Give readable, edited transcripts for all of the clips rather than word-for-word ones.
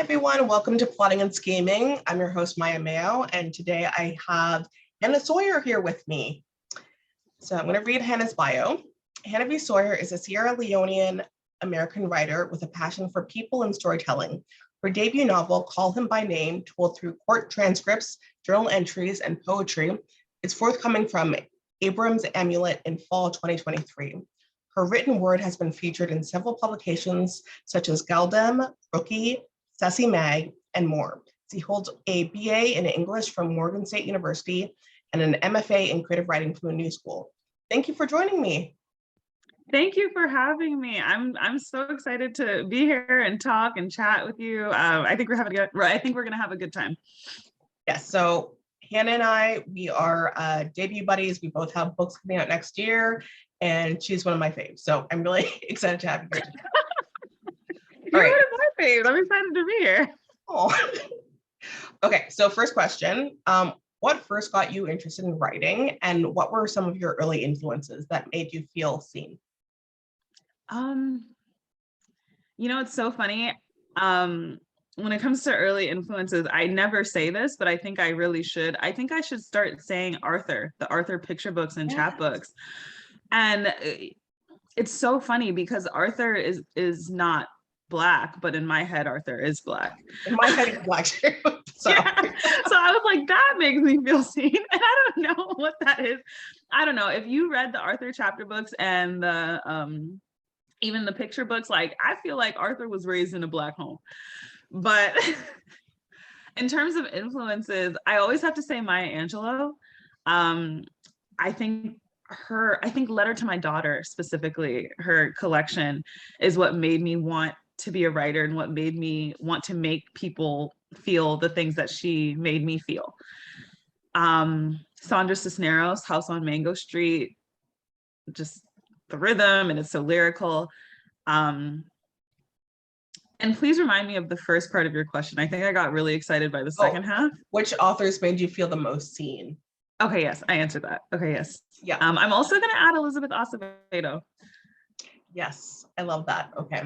everyone, welcome to Plotting and Scheming. I'm your host, Maya Mayo, and today I have Hannah Sawyerr here with me. So I'm going to read Hannah's bio. Hannah V. Sawyerr is a Sierra Leonean American writer with a passion for people and storytelling. Her debut novel, Call Him by Name, told through court transcripts, journal entries, and poetry, is forthcoming from Abrams' Amulet in fall 2023. Her written word has been featured in several publications such as Galdem, Rookie, Sassy Mag, and more. She holds a BA in English from Morgan State University and an MFA in creative writing from the New School. Thank you for joining me. Thank you for having me. I'm so excited to be here and talk and chat with you. I think we're gonna have a good time. Yes. So Hannah and I, we are debut buddies. We both have books coming out next year, and she's one of my faves. So I'm really excited to have you here today. You're one of my faves. I'm excited to be here. Oh. Okay, so first question. What first got you interested in writing, and what were some of your early influences that made you feel seen? It's so funny. When it comes to early influences, I never say this, but I think I really should. I think I should start saying the Arthur picture books and chapbooks. And it's so funny because Arthur is not Black, but in my head, Arthur is Black. In my head, he's Black too. So. Yeah. So I was like, that makes me feel seen. And I don't know what that is. I don't know. If you read the Arthur chapter books and the even the picture books, like I feel like Arthur was raised in a Black home. But in terms of influences, I always have to say Maya Angelou. I think Letter to My Daughter, specifically, her collection, is what made me want to be a writer and what made me want to make people feel the things that she made me feel. Sandra Cisneros, House on Mango Street, just the rhythm, and it's so lyrical. And please remind me of the first part of your question. I think I got really excited by the second half. Which authors made you feel the most seen? Okay, yes, I answered that. Okay, yes. Yeah. I'm also going to add Elizabeth Acevedo. Yes, I love that. Okay.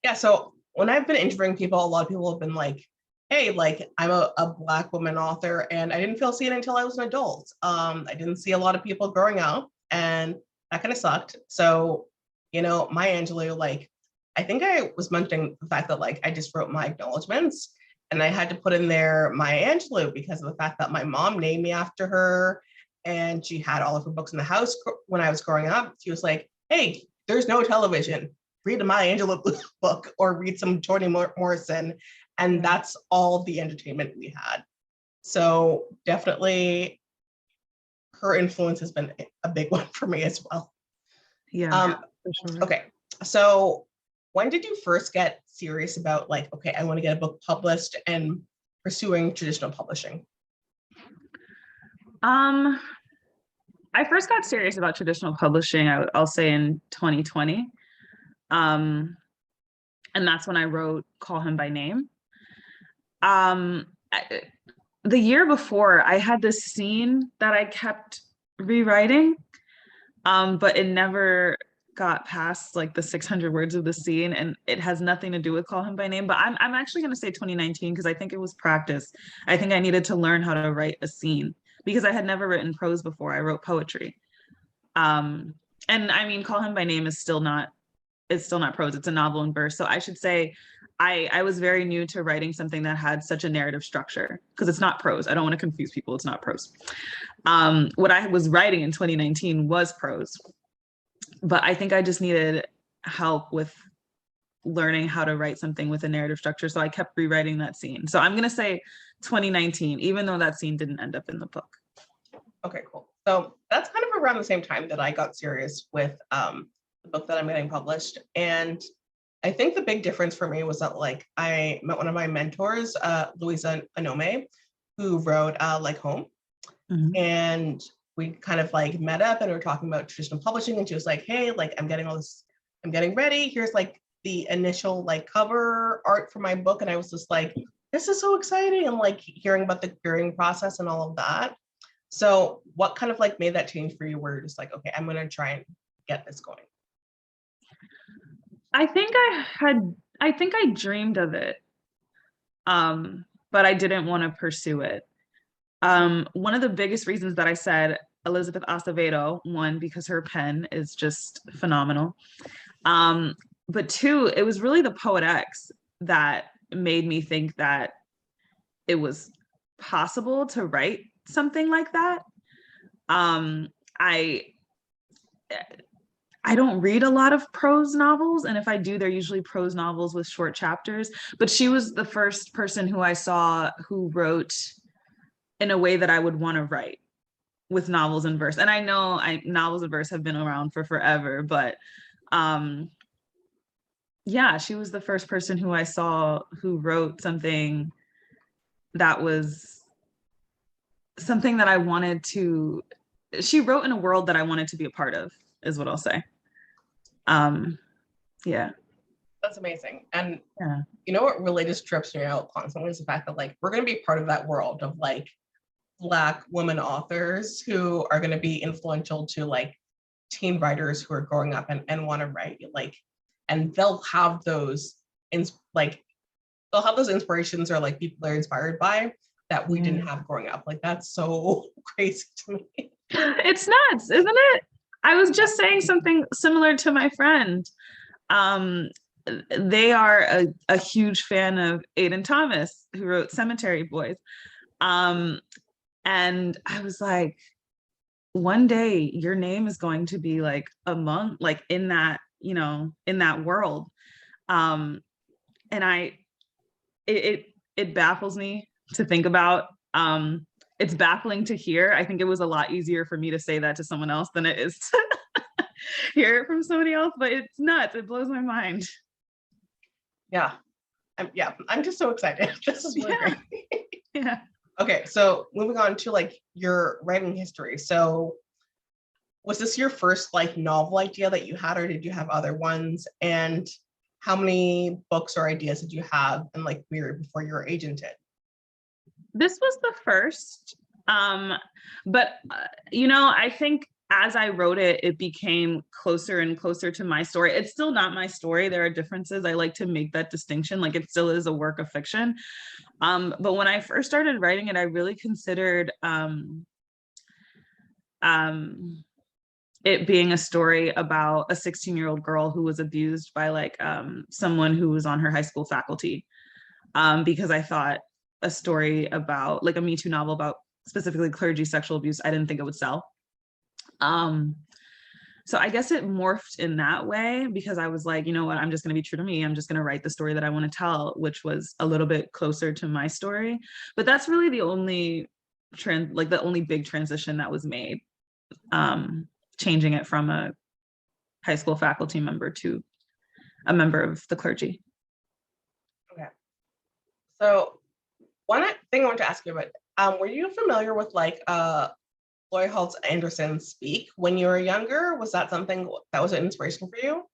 Yeah, so when I've been interviewing people, a lot of people have been like, hey, like I'm a Black woman author and I didn't feel seen until I was an adult. I didn't see a lot of people growing up and that kind of sucked. So, Maya Angelou, like, I think I was mentioning the fact that like I just wrote my acknowledgements and I had to put in there Maya Angelou because of the fact that my mom named me after her and she had all of her books in the house when I was growing up. She was like, hey, there's no television. Read a Maya Angelou book or read some Toni Morrison. And that's all the entertainment we had. So definitely her influence has been a big one for me as well. Yeah. Okay. So when did you first get serious about like, okay, I want to get a book published and pursuing traditional publishing? I first got serious about traditional publishing, I'll say in 2020. And that's when I wrote Call Him by Name. The year before, I had this scene that I kept rewriting, but it never got past like the 600 words of the scene, and it has nothing to do with Call Him by Name. But I'm actually going to say 2019 because I think it was practice. I think I needed to learn how to write a scene because I had never written prose before. I wrote poetry, and I mean, Call Him by Name is still not prose. It's a novel in verse. So I should say I was very new to writing something that had such a narrative structure because it's not prose. I don't want to confuse people. It's not prose. What I was writing in 2019 was prose, but I think I just needed help with learning how to write something with a narrative structure. So I kept rewriting that scene. So I'm going to say 2019, even though that scene didn't end up in the book. Okay, cool. So that's kind of around the same time that I got serious with the book that I'm getting published. And I think the big difference for me was that like I met one of my mentors, Louisa Anome, who wrote Like Home. Mm-hmm. And we kind of like met up and we were talking about traditional publishing. And she was like, hey, like I'm getting ready. Here's like the initial like cover art for my book. And I was just like, this is so exciting. And like hearing about the curing process and all of that. So what kind of like made that change for you where you're just like, okay, I'm going to try and get this going? I think I dreamed of it. but I didn't want to pursue it. One of the biggest reasons that I said Elizabeth Acevedo, one, because her pen is just phenomenal. But two, it was really the Poet X that made me think that it was possible to write something like that. I I don't read a lot of prose novels, and if I do, they're usually prose novels with short chapters. But she was the first person who I saw who wrote in a way that I would want to write with novels in verse. And I know novels in verse have been around for forever, but yeah, she was the first person who I saw who wrote something that was something that I wanted to, she wrote in a world that I wanted to be a part of, is what I'll say. Yeah. That's amazing. And Yeah. you know what really just trips me out constantly is the fact that like we're going to be part of that world of like Black women authors who are going to be influential to like teen writers who are growing up and want to write, like, and they'll have those they'll have those inspirations or like people they're inspired by that we didn't have growing up. Like that's so crazy to me. It's nuts, isn't it? I was just saying something similar to my friend. They are a huge fan of Aiden Thomas, who wrote Cemetery Boys. And I was like, one day your name is going to be like among, like in that, you know, in that world. And it baffles me to think about. It's baffling to hear. I think it was a lot easier for me to say that to someone else than it is to hear it from somebody else, but it's nuts. It blows my mind. Yeah. I'm just so excited. This is really great. Yeah. Okay, so moving on to like your writing history. So was this your first like novel idea that you had, or did you have other ones? And how many books or ideas did you have in like period before you were agented? This was the first. But you know, I think as I wrote it, it became closer and closer to my story. It's still not my story. There are differences. I like to make that distinction. Like it still is a work of fiction. But when I first started writing it, I really considered it being a story about a 16-year-old girl who was abused by like someone who was on her high school faculty. Because I thought a story about like a Me Too novel about specifically clergy sexual abuse, I didn't think it would sell. So I guess it morphed in that way because I was like, you know what, I'm just going to be true to me. I'm just going to write the story that I want to tell, which was a little bit closer to my story. But that's really the only the only big transition that was made, changing it from a high school faculty member to a member of the clergy. Okay. So one thing I want to ask you about, were you familiar with like Loy Holtz Anderson's Speak when you were younger? Was that something that was an inspiration for you?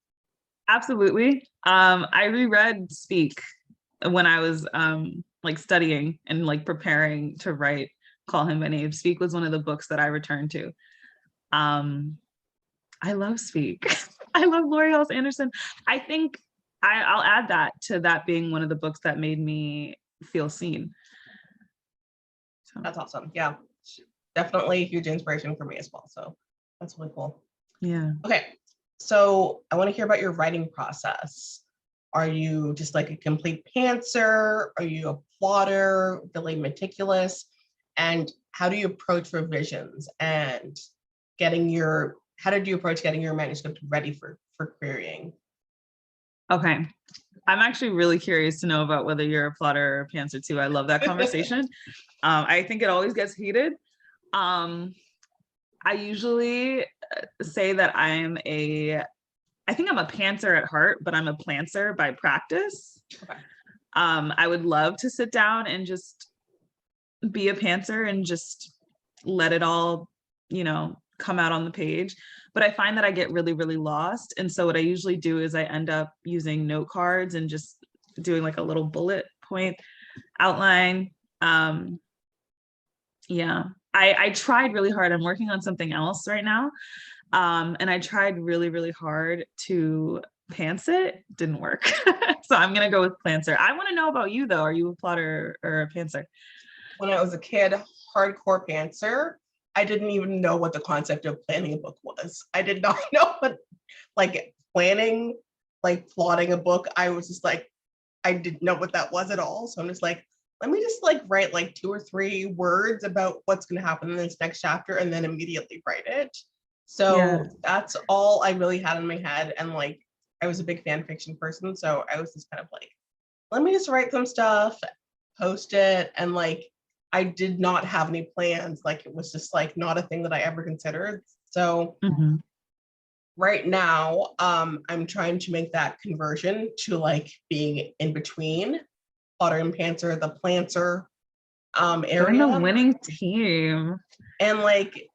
Absolutely. I reread Speak when I was like studying and like preparing to write Call Him by Name. Speak was one of the books that I returned to. I love Speak. I love Loy Holtz Anderson. I think I'll add that to that being one of the books that made me feel seen. So. That's awesome. Yeah. Definitely a huge inspiration for me as well. So that's really cool. Yeah. Okay. So I want to hear about your writing process. Are you just like a complete pantser? Are you a plotter, really meticulous? And how do you approach revisions and how did you approach getting your manuscript ready for querying? Okay. I'm actually really curious to know about whether you're a plotter or a pantser too. I love that conversation. I think it always gets heated. I usually say that I think I'm a pantser at heart, but I'm a plantser by practice. Okay. I would love to sit down and just be a pantser and just let it all, you know, come out on the page. But I find that I get really, really lost. And so what I usually do is I end up using note cards and just doing like a little bullet point outline. Yeah, I tried really hard. I'm working on something else right now. And I tried really, really hard to pantser didn't work. So I'm gonna go with pantser. I want to know about you though. Are you a plotter or a pantser? When I was a kid, hardcore pantser. I didn't even know what the concept of planning a book was. I did not know what like planning, like plotting a book. I was just like, I didn't know what that was at all. So I'm just like, let me just like write like 2 or 3 words about what's going to happen in this next chapter and then immediately write it. Yeah. So that's all I really had in my head. And like, I was a big fan fiction person. So I was just kind of like, let me just write some stuff, post it. And like, I did not have any plans. Like, it was just like not a thing that I ever considered. So Mm-hmm. right now, I'm trying to make that conversion to like being in between Potter and Pantser, the Planter Join the area. winning team. And like,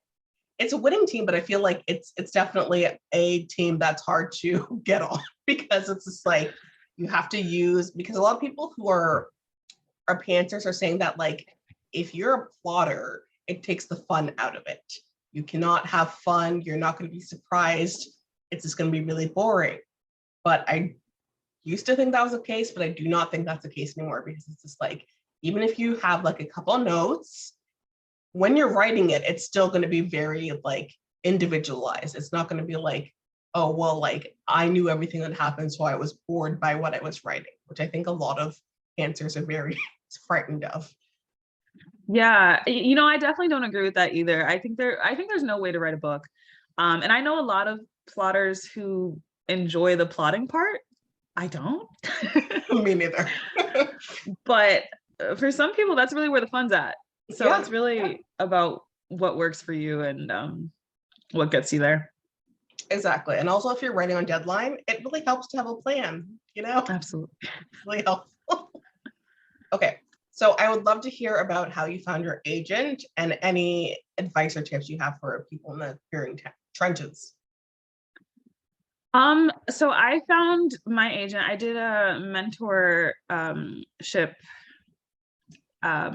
it's a winning team, but I feel like it's definitely a team that's hard to get on because it's just like you have to use, because a lot of people who are pantsers are saying that like if you're a plotter, it takes the fun out of it. You cannot have fun. You're not going to be surprised. It's just going to be really boring. But I used to think that was the case, but I do not think that's the case anymore because it's just like, even if you have like a couple of notes, when you're writing it, it's still going to be very like individualized. It's not going to be like, oh, well, like I knew everything that happened, so I was bored by what I was writing, which I think a lot of answers are very frightened of. Yeah, I definitely don't agree with that either. I think there's no way to write a book. And I know a lot of plotters who enjoy the plotting part. I don't. Me neither. But for some people, that's really where the fun's at. So Yeah, it's really about what works for you and what gets you there. exactly. And also, if you're writing on deadline, it really helps to have a plan, Absolutely. It's really helpful. Okay. So I would love to hear about how you found your agent and any advice or tips you have for people in the careering trenches. So I found my agent. I did a mentorship. I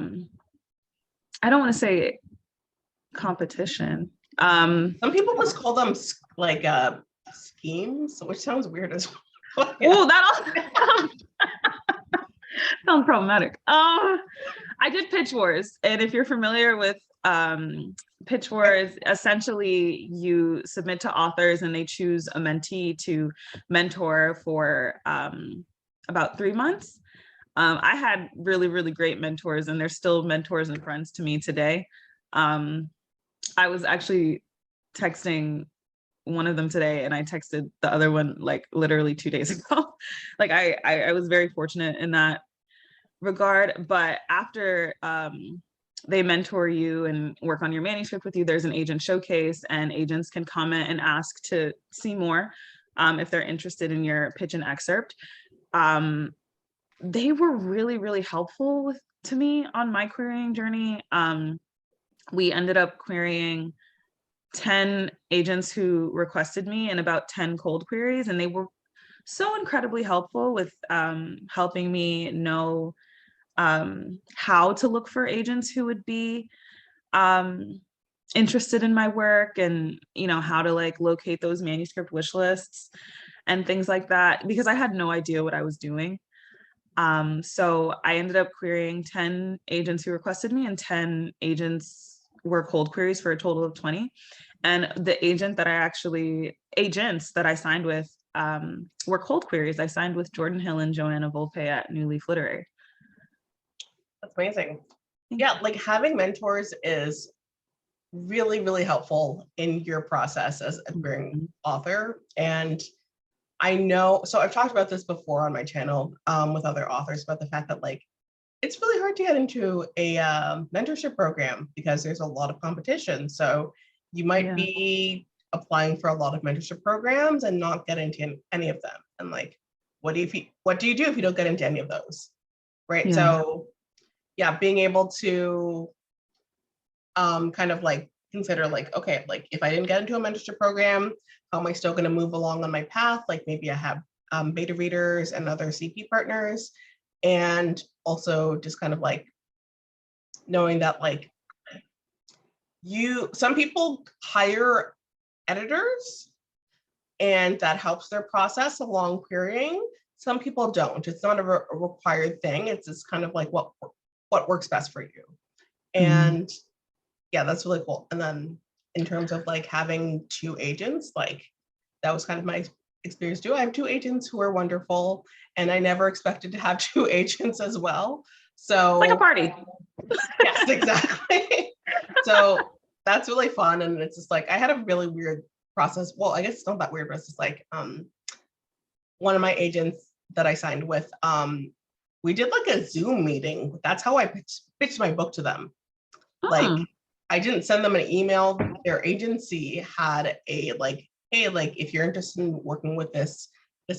don't want to say competition. Some people must call them like schemes, which sounds weird as well. Oh, that all sounds problematic. I did Pitch Wars, and if you're familiar with Pitch Wars, essentially you submit to authors and they choose a mentee to mentor for about 3 months. I had really, really great mentors, and they're still mentors and friends to me today. I was actually texting one of them today, and I texted the other one like literally 2 days ago. Like I was very fortunate in that regard. But after they mentor you and work on your manuscript with you, there's an agent showcase, and agents can comment and ask to see more if they're interested in your pitch and excerpt. They were really, really helpful to me on my querying journey. We ended up querying 10 agents who requested me and about 10 cold queries, and they were so incredibly helpful with helping me know how to look for agents who would be interested in my work, and how to like locate those manuscript wish lists and things like that, because I had no idea what I was doing. So I ended up querying 10 agents who requested me, and 10 agents were cold queries for a total of 20. And the agents that I signed with were cold queries. I signed with Jordan Hill and Joanna Volpe at New Leaf Literary. That's amazing. Yeah, like having mentors is really, really helpful in your process as a querying author. And I know, so I've talked about this before on my channel with other authors about the fact that like, it's really hard to get into a mentorship program because there's a lot of competition. So you might be applying for a lot of mentorship programs and not get into any of them. And like, what do you do if you don't get into any of those? Right. Yeah. So yeah, being able to kind of like consider like, okay, like if I didn't get into a mentorship program, how am I still going to move along on my path? Like maybe I have beta readers and other CP partners, and also just kind of like knowing that like some people hire editors and that helps their process along querying. Some people don't. It's not a required thing. It's just kind of like what works best for you. And yeah, that's really cool. And then in terms of like having 2 agents, like that was kind of my experience too. I have 2 agents who are wonderful, and I never expected to have 2 agents as well. So Like a party. yes, exactly. So that's really fun. And it's just like, I had a really weird process. Well, I guess it's not that weird, but it's just like, one of my agents that I signed with, we did like a Zoom meeting. That's how I pitched my book to them. Like, I didn't send them an email. Their agency had a like, hey, like if you're interested in working with this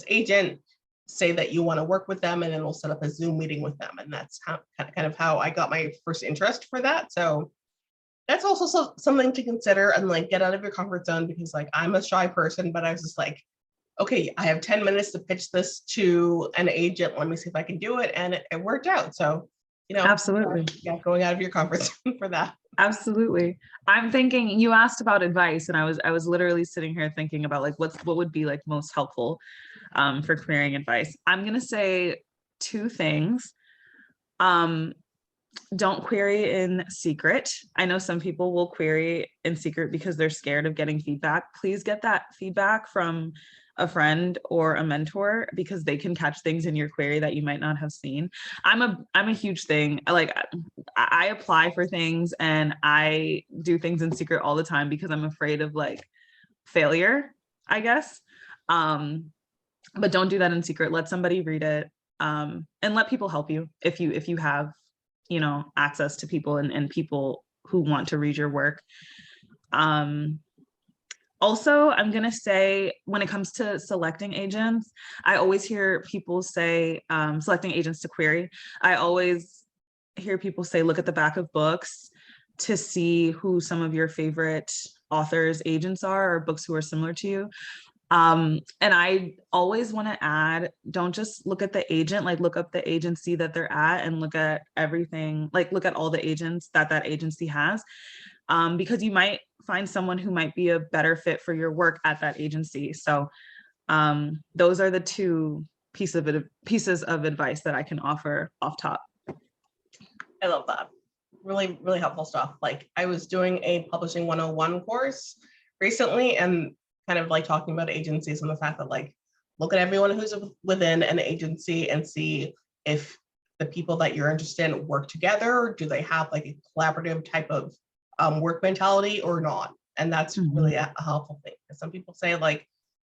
agent, say that you want to work with them, and then we'll set up a Zoom meeting with them. And that's how kind of how I got my first interest for that. So that's also something to consider and like get out of your comfort zone, because like I'm a shy person, but I was just like, okay, I have 10 minutes to pitch this to an agent. Let me see if I can do it. And it worked out. So, Absolutely. Yeah, going out of your comfort zone for that. Absolutely. I'm thinking, you asked about advice, and I was literally sitting here thinking about like what would be like most helpful for querying advice. I'm gonna say 2 things. Don't query in secret. I know some people will query in secret because they're scared of getting feedback. Please get that feedback from a friend or a mentor, because they can catch things in your query that you might not have seen. I'm a huge thing. Like I apply for things and I do things in secret all the time because I'm afraid of like failure, I guess. But don't do that in secret. Let somebody read it, and let people help you if you have access to people and people who want to read your work. Also, I'm going to say, when it comes to selecting agents, I always hear people say, selecting agents to query, I always hear people say, look at the back of books to see who some of your favorite authors' agents are, or books who are similar to you. And I always want to add, don't just look at the agent, like look up the agency that they're at and look at everything, like look at all the agents that agency has, because you might find someone who might be a better fit for your work at that agency. So those are the 2 pieces of advice that I can offer off top. I love that. Really, really helpful stuff. Like I was doing a publishing 101 course recently, and kind of like talking about agencies and the fact that like, look at everyone who's within an agency and see if the people that you're interested in work together. Do they have like a collaborative type of work mentality or not? And that's really a helpful thing. Because some people say like,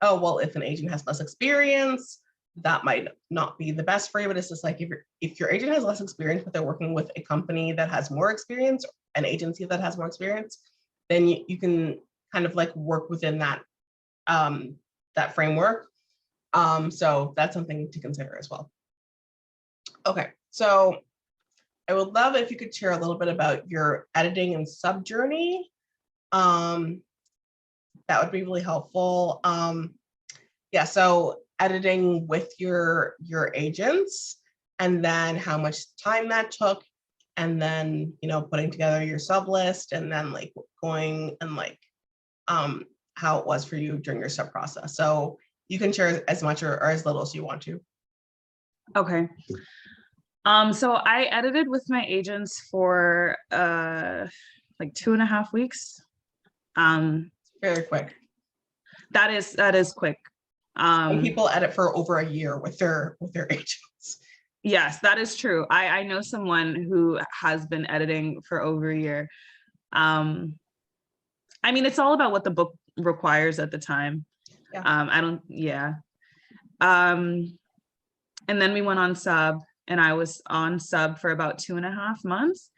oh, well, if an agent has less experience, that might not be the best for you. But it's just like, if your agent has less experience, but they're working with a company that has more experience, an agency that has more experience, then you can kind of like work within that framework. So that's something to consider as well. Okay, so I would love if you could share a little bit about your editing and sub journey. That would be really helpful. Yeah, so editing with your agents, and then how much time that took, and then putting together your sub list, and then like going and like how it was for you during your sub process. So you can share as much or as little as you want to. Okay. So I edited with my agents for like 2.5 weeks. Very quick. That is quick. Some people edit for over a year with their agents. Yes, that is true. I know someone who has been editing for over a year. I mean, it's all about what the book requires at the time. Yeah. And then we went on sub, and I was on sub for about 2.5 months,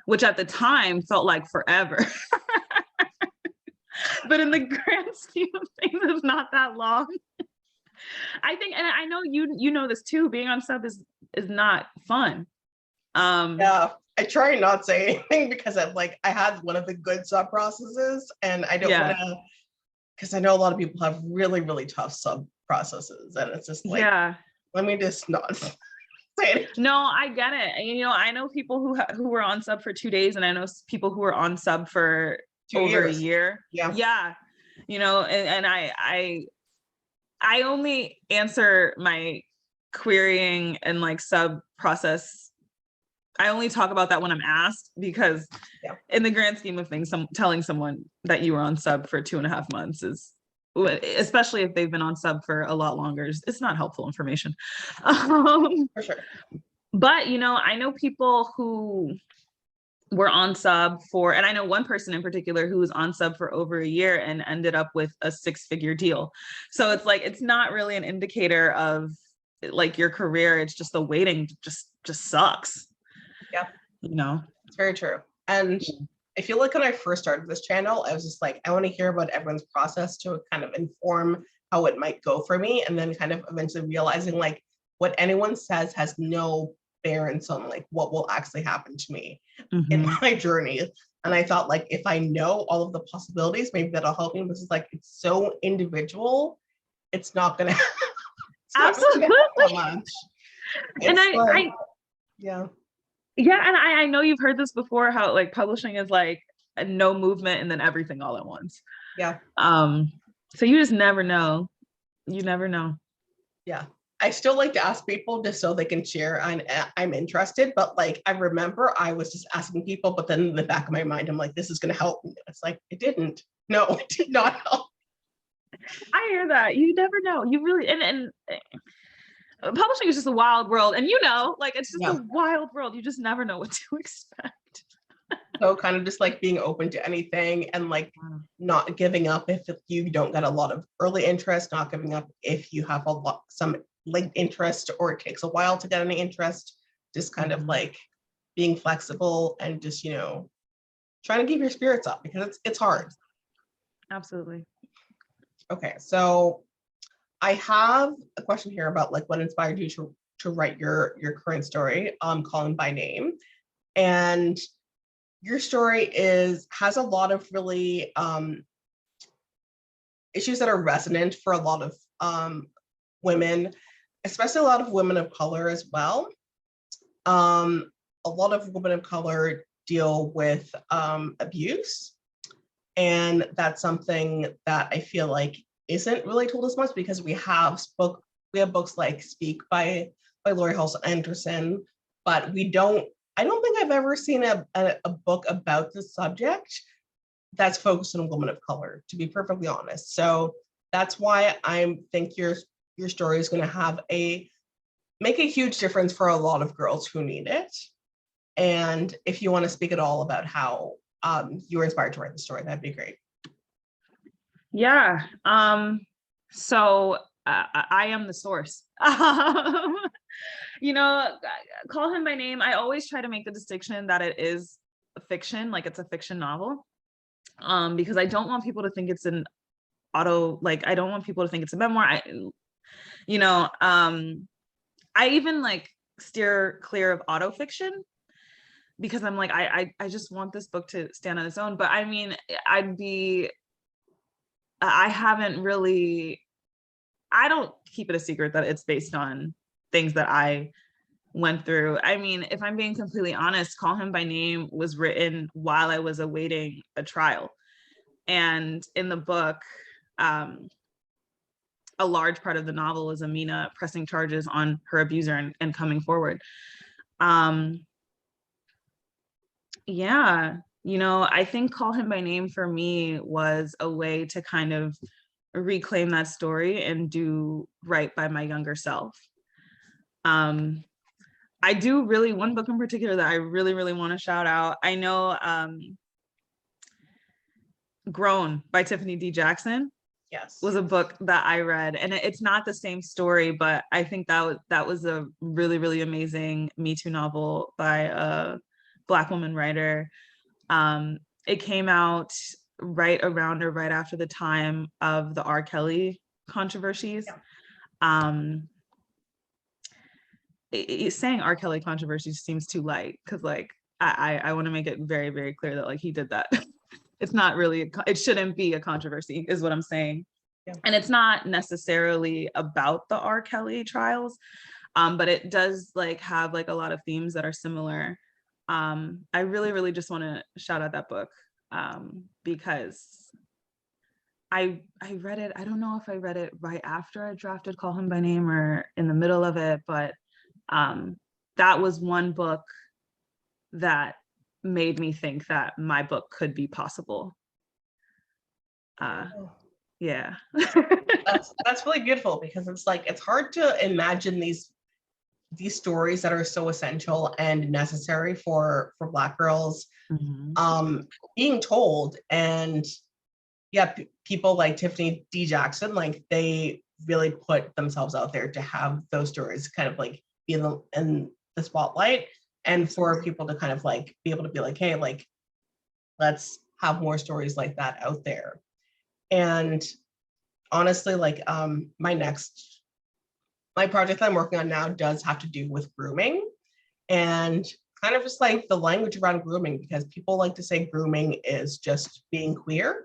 which at the time felt like forever. But in the grand scheme of things, it's not that long. I think, and I know you know this too, being on sub is not fun. Yeah, I try not to say anything because I had one of the good sub processes, and I don't want to, because I know a lot of people have really, really tough sub processes, and it's just like, let me just not say it. No, I get it. I know people who were on sub for 2 days, and I know people who were on sub for 2 over years. a year. Yeah. Yeah. And I I only answer my querying and like sub process. I only talk about that when I'm asked, because Yeah. in the grand scheme of things, telling someone that you were on sub for 2.5 months is, especially if they've been on sub for a lot longer, it's not helpful information. For sure. But, you know, I know people who were on sub for, and I know one person in particular who was on sub for over a year and ended up with a 6-figure deal. So it's like, it's not really an indicator of like your career. It's just the waiting just sucks. Yeah. You know? It's very true. And I feel like when I first started this channel, I was just like, I want to hear about everyone's process to kind of inform how it might go for me. And then kind of eventually realizing like what anyone says has no bearance on like what will actually happen to me in my journey. And I thought like, if I know all of the possibilities, maybe that'll help me. This is like, it's so individual. It's not gonna Absolutely. that much. And like, yeah. Yeah, and I know you've heard this before, how like publishing is like a no movement and then everything all at once. Yeah. So you just never know. You never know. Yeah. I still like to ask people just so they can share. I'm interested, but like I remember I was just asking people, but then in the back of my mind, I'm like, this is going to help me. It's like, it didn't. No, it did not help. I hear that. You never know. You really, and publishing is just a wild world. And you know, like it's just a wild world. You just never know what to expect. So kind of just like being open to anything and like not giving up if you don't get a lot of early interest, not giving up if you have some late interest or it takes a while to get any interest, just kind of like being flexible and just, you know, trying to keep your spirits up because it's hard. Absolutely. Okay, so I have a question here about like what inspired you to write your current story, Calling by Name. And your story has a lot of really issues that are resonant for a lot of women, especially a lot of women of color as well. A lot of women of color deal with abuse. And that's something that I feel like isn't really told as much because we have books like Speak by Laurie Halse Anderson, but I don't think I've ever seen a book about the subject that's focused on a woman of color, to be perfectly honest. So that's why I think your story is going to make a huge difference for a lot of girls who need it. And if you want to speak at all about how you were inspired to write the story, that'd be great. Yeah. So I am the source. You know, Call Him by Name. I always try to make the distinction that it is a fiction, like it's a fiction novel, because I don't want people to think it's an I don't want people to think it's a memoir. I even like steer clear of auto fiction because I'm like, I just want this book to stand on its own. But I mean, I don't keep it a secret that it's based on things that I went through. I mean, if I'm being completely honest, Call Him by Name was written while I was awaiting a trial. And in the book, a large part of the novel is Amina pressing charges on her abuser and coming forward. Yeah, you know, I think Call Him by Name for me was a way to kind of reclaim that story and do right by my younger self. I do really, one book in particular that I really, really want to shout out. I know Grown by Tiffany D. Jackson was a book that I read, and it's not the same story, but I think that was a really, really amazing Me Too novel by a Black woman writer. It came out right around or right after the time of the R. Kelly controversies. Saying R. Kelly controversy seems too light because like I want to make it very, very clear that like he did that. It's not really, it shouldn't be a controversy is what I'm saying. And it's not necessarily about the R. Kelly trials, but it does like have like a lot of themes that are similar. I really, really just want to shout out that book because I read it. I don't know if I read it right after I drafted Call Him by Name or in the middle of it, but that was one book that made me think that my book could be possible. Oh, Yeah. that's really beautiful, because it's like it's hard to imagine these stories that are so essential and necessary for Black girls Mhm. being told. And yeah, people like Tiffany D. Jackson, like they really put themselves out there to have those stories kind of like be in the spotlight, and for people to kind of like be able to be like, hey, like let's have more stories like that out there. And honestly, like my project that I'm working on now does have to do with grooming, and kind of just like the language around grooming, because people like to say grooming is just being queer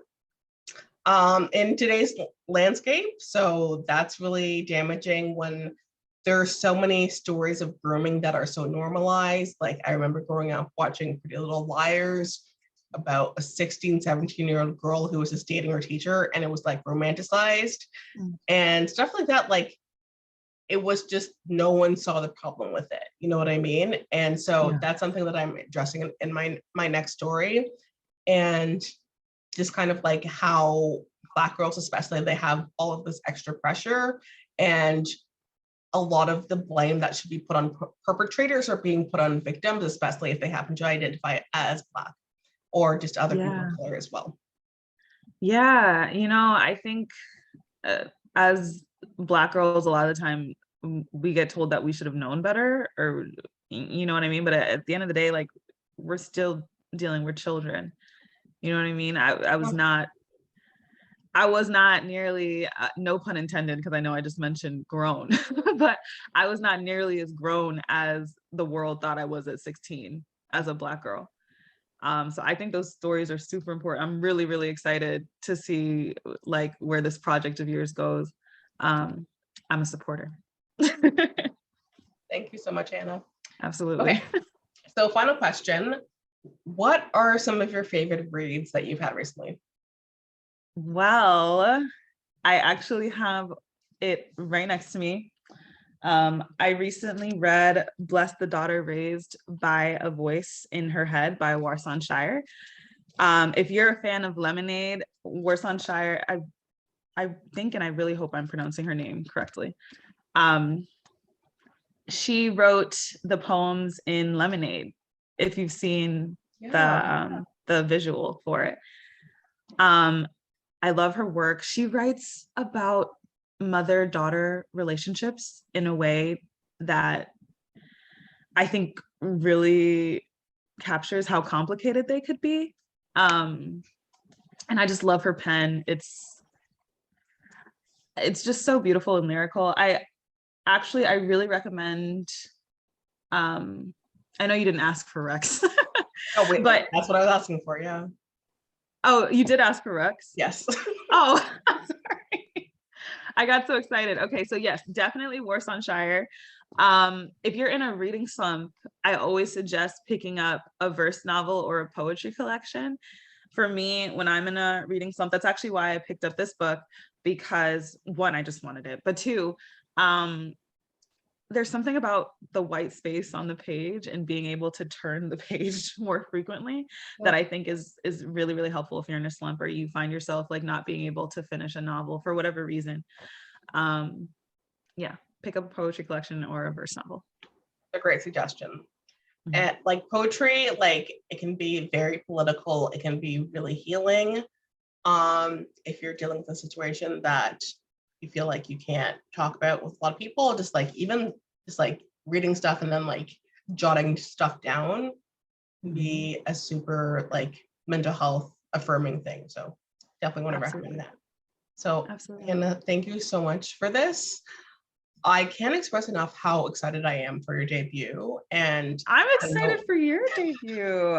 in today's landscape. So that's really damaging when there are so many stories of grooming that are so normalized. Like I remember growing up watching Pretty Little Liars about a 16, 17-year-old girl who was just dating her teacher, and it was like romanticized and stuff like that. Like it was just, no one saw the problem with it. You know what I mean? And so Yeah. that's something that I'm addressing in my next story. And just kind of like how Black girls, especially, they have all of this extra pressure, and a lot of the blame that should be put on perpetrators are being put on victims, especially if they happen to identify as Black or just other people Yeah. of color as well. Yeah. I think as Black girls, a lot of the time we get told that we should have known better, or you know what I mean? But at the end of the day, like we're still dealing with children. You know what I mean? I was not nearly, no pun intended, because I know I just mentioned grown, but I was not nearly as grown as the world thought I was at 16 as a Black girl. So I think those stories are super important. I'm really, really excited to see like where this project of yours goes. I'm a supporter. Thank you so much, Hannah. Absolutely. Okay, so final question. What are some of your favorite reads that you've had recently? Well, I actually have it right next to me. I recently read Bless the Daughter Raised by a Voice in Her Head by Warsan Shire. If you're a fan of Lemonade, Warsan Shire, I think, and I really hope I'm pronouncing her name correctly. She wrote the poems in Lemonade, if you've seen the visual for it. I love her work. She writes about mother-daughter relationships in a way that I think really captures how complicated they could be. And I just love her pen. It's just so beautiful and lyrical. I really recommend, I know you didn't ask for Rex. Oh wait, but that's what I was asking for. Yeah. Oh, you did ask for Rex? Yes. Oh, I'm sorry. I got so excited. Okay, so yes, definitely Warsan Shire. If you're in a reading slump, I always suggest picking up a verse novel or a poetry collection. For me, when I'm in a reading slump, that's actually why I picked up this book, because one, I just wanted it, but two, there's something about the white space on the page and being able to turn the page more frequently that I think is really, really helpful if you're in a slump or you find yourself like not being able to finish a novel for whatever reason. Yeah, pick up a poetry collection or a verse novel. A great suggestion. And like poetry, like it can be very political, it can be really healing. If you're dealing with a situation that you feel like you can't talk about with a lot of people, just like even just like reading stuff and then like jotting stuff down can be a super like mental health affirming thing. So definitely want to recommend that. So Hannah, thank you so much for this. I can't express enough how excited I am for your debut. And I'm excited for your debut.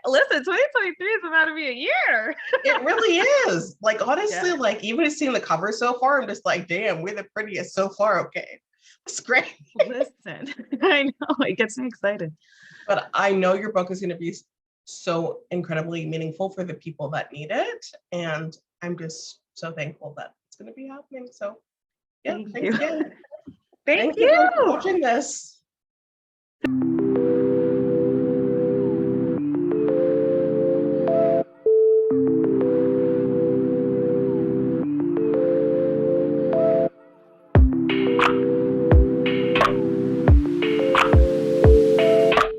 Listen, 2023 is about to be a year. It really is. Like, honestly, like even seeing the cover so far, I'm just like, damn, we're the prettiest so far. Okay. It's great. Listen, I know it gets me excited. But I know your book is going to be so incredibly meaningful for the people that need it. And I'm just so thankful that it's going to be happening. So yeah, Thank thanks you. again. Thank you you. for watching this.